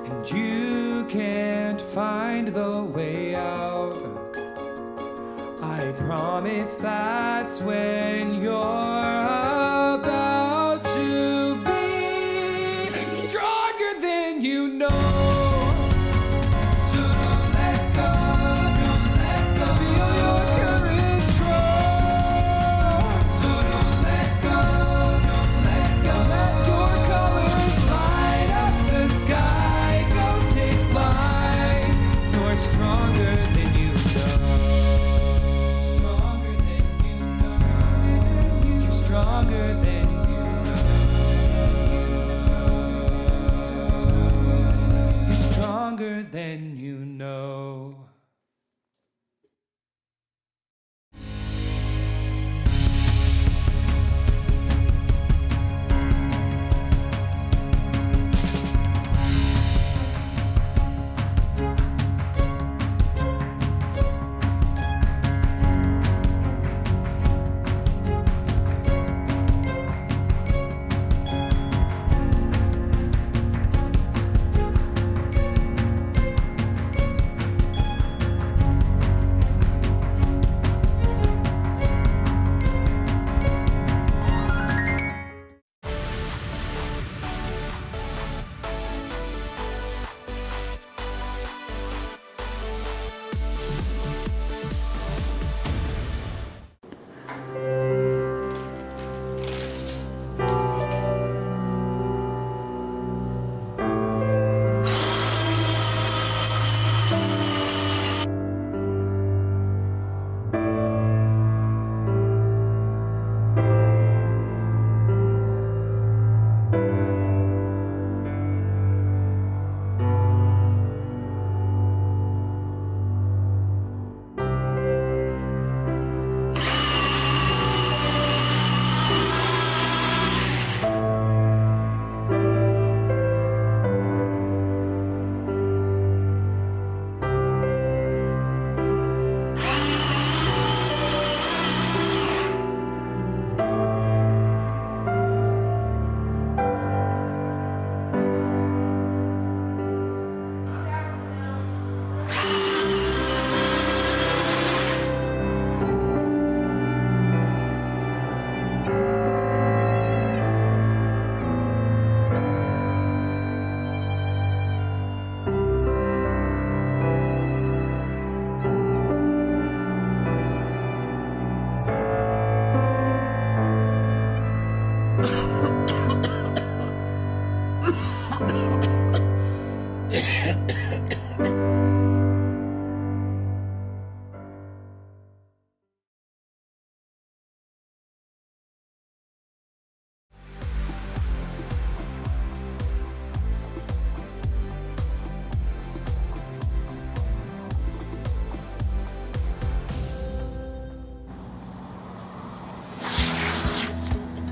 and you can't find the way out, I promise that's when you're about to be stronger than you know. Stronger than you know.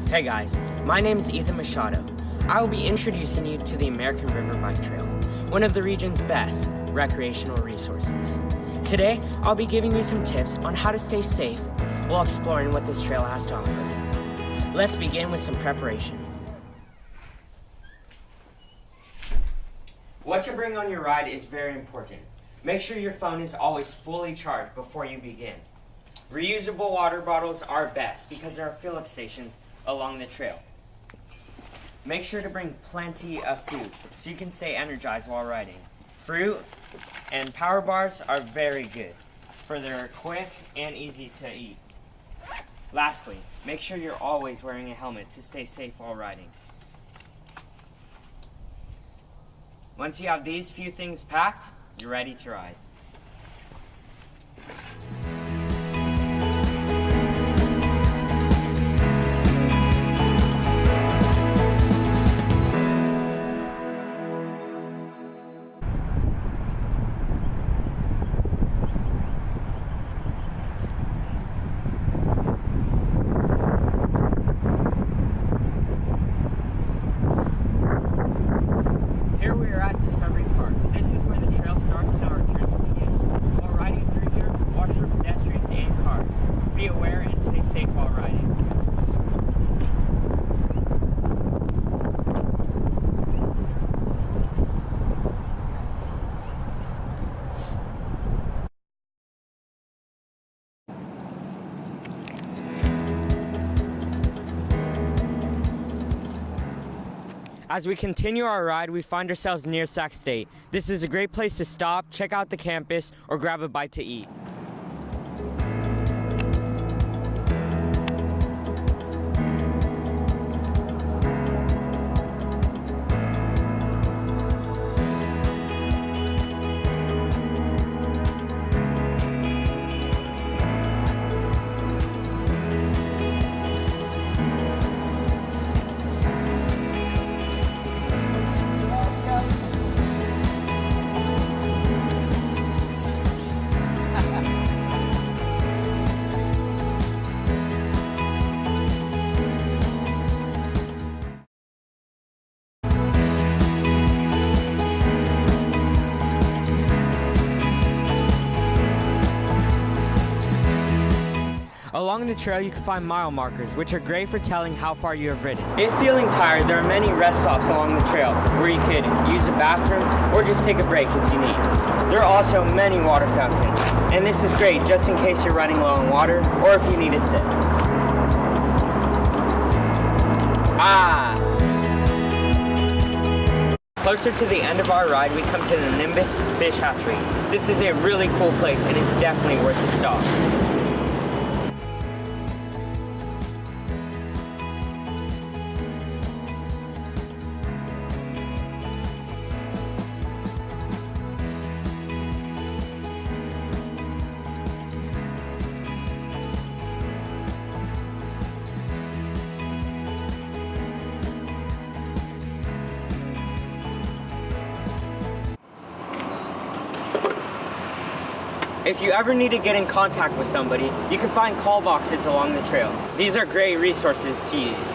Hey guys, my name is Ethan Machado. I will be introducing you to the American River Bike Trail, one of the region's best recreational resources. Today, I'll be giving you some tips on how to stay safe while exploring what this trail has to offer. Let's begin with some preparation. What to bring on your ride is very important. Make sure your phone is always fully charged before you begin. Reusable water bottles are best because there are fill-up stations along the trail. Make sure to bring plenty of food so you can stay energized while riding. Fruit and power bars are very good, for they're quick and easy to eat. Lastly, make sure you're always wearing a helmet to stay safe while riding. Once you have these few things packed, you're ready to ride. Be aware and stay safe while riding. As we continue our ride, we find ourselves near Sac State. This is a great place to stop, check out the campus, or grab a bite to eat. Along the trail, you can find mile markers, which are great for telling how far you have ridden. If feeling tired, there are many rest stops along the trail where you could use a bathroom or just take a break if you need. There are also many water fountains, and this is great just in case you're running low on water or if you need a sip. Closer to the end of our ride, we come to the Nimbus Fish Hatchery. This is a really cool place, and it's definitely worth the stop. If you ever need to get in contact with somebody, you can find call boxes along the trail. These are great resources to use.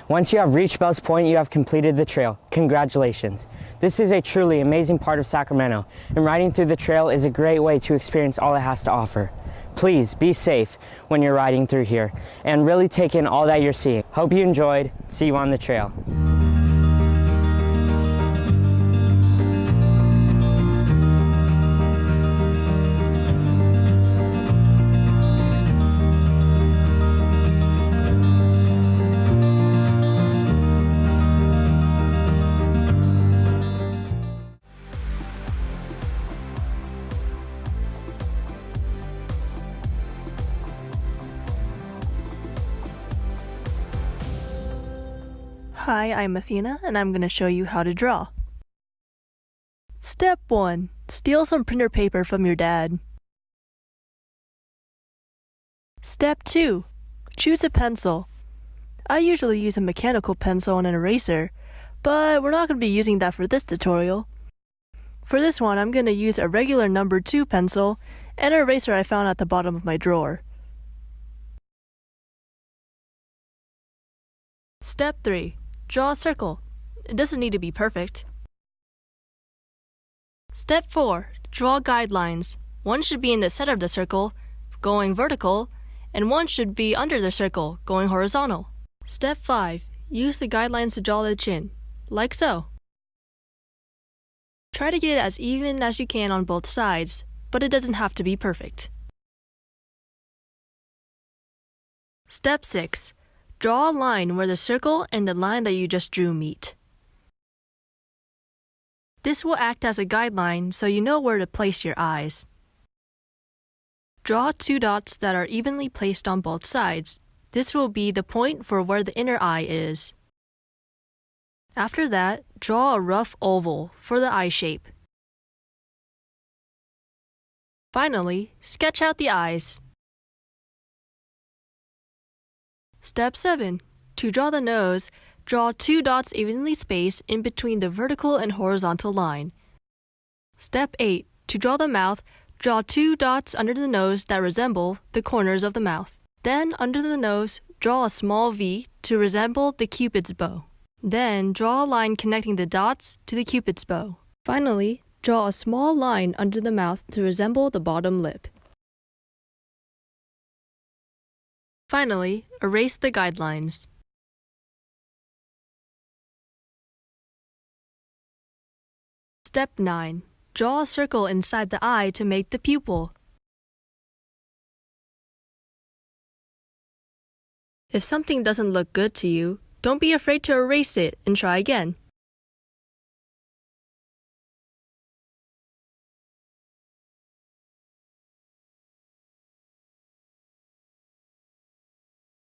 Once you have reached Bell's Point, you have completed the trail. Congratulations. This is a truly amazing part of Sacramento, and riding through the trail is a great way to experience all it has to offer. Please be safe when you're riding through here, and really take in all that you're seeing. Hope you enjoyed. See you on the trail. Hi, I'm Athena, and I'm going to show you how to draw. Step 1. Steal some printer paper from your dad. Step 2. Choose a pencil. I usually use a mechanical pencil and an eraser, but we're not going to be using that for this tutorial. For this one, I'm going to use a regular number 2 pencil and an eraser I found at the bottom of my drawer. Step 3. Draw a circle. It doesn't need to be perfect. Step 4. Draw guidelines. One should be in the center of the circle, going vertical, and one should be under the circle, going horizontal. Step 5. Use the guidelines to draw the chin, like so. Try to get it as even as you can on both sides, but it doesn't have to be perfect. Step 6. Draw a line where the circle and the line that you just drew meet. This will act as a guideline so you know where to place your eyes. Draw 2 dots that are evenly placed on both sides. This will be the point for where the inner eye is. After that, draw a rough oval for the eye shape. Finally, sketch out the eyes. Step 7. To draw the nose, draw 2 dots evenly spaced in between the vertical and horizontal line. Step 8. To draw the mouth, draw 2 dots under the nose that resemble the corners of the mouth. Then, under the nose, draw a small V to resemble the Cupid's bow. Then, draw a line connecting the dots to the Cupid's bow. Finally, draw a small line under the mouth to resemble the bottom lip. Finally, erase the guidelines. Step 9. Draw a circle inside the eye to make the pupil. If something doesn't look good to you, don't be afraid to erase it and try again.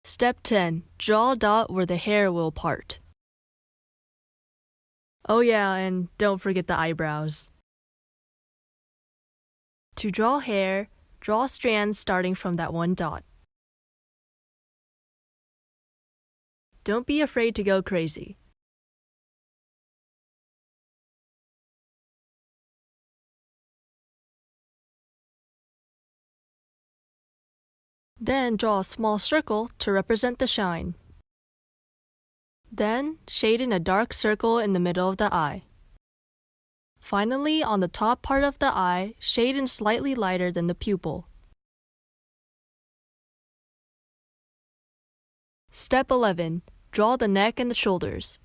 Step 10. Draw a dot where the hair will part. Oh yeah, and don't forget the eyebrows. To draw hair, draw strands starting from that one dot. Don't be afraid to go crazy. Then draw a small circle to represent the shine. Then shade in a dark circle in the middle of the eye. Finally, on the top part of the eye, shade in slightly lighter than the pupil. Step 11. Draw the neck and the shoulders.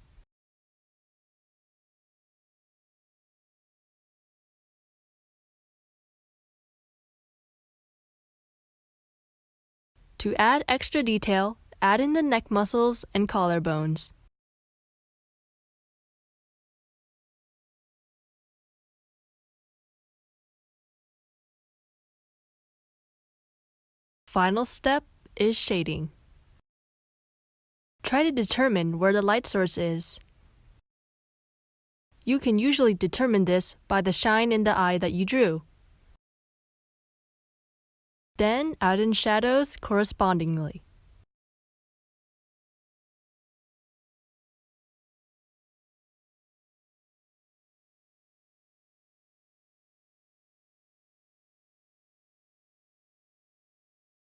To add extra detail, add in the neck muscles and collarbones. Final step is shading. Try to determine where the light source is. You can usually determine this by the shine in the eye that you drew. Then add in shadows correspondingly.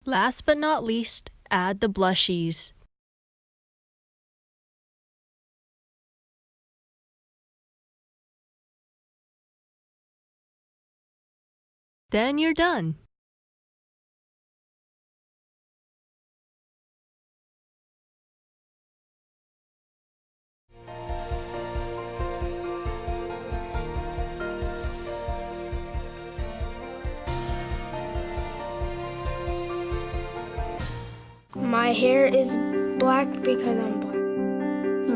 Last but not least, add the blushies. Then you're done. My hair is black because I'm black.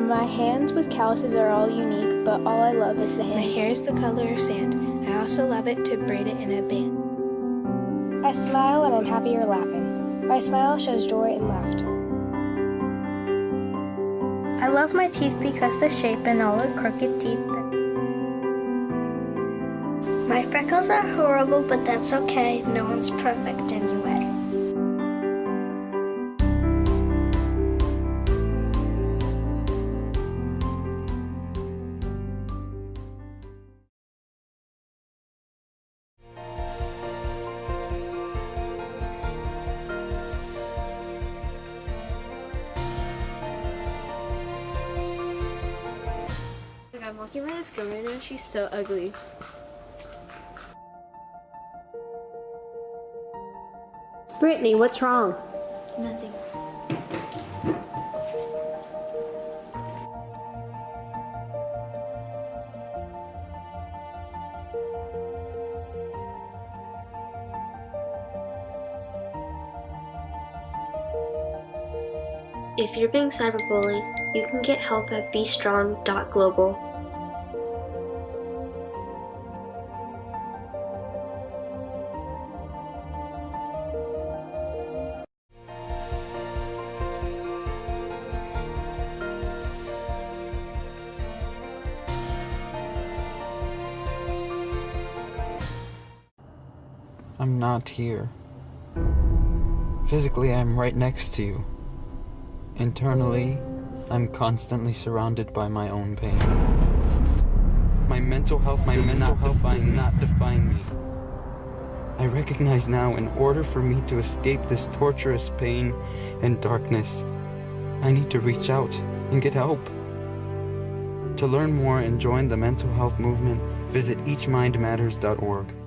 My hands with calluses are all unique, but all I love is the hands. My hair is the color of sand. I also love it to braid it in a band. I smile when I'm happy or laughing. My smile shows joy and laughter. I love my teeth because the shape and all the crooked teeth. My freckles are horrible, but that's okay. No one's perfect anyway. I'm walking by this girl right now. She's so ugly. Brittany, what's wrong? Nothing. If you're being cyberbullied, you can get help at bestrong.global. I'm not here. Physically, I'm right next to you. Internally, I'm constantly surrounded by my own pain. My mental health does not define me. I recognize now, in order for me to escape this torturous pain and darkness, I need to reach out and get help. To learn more and join the mental health movement, visit eachmindmatters.org.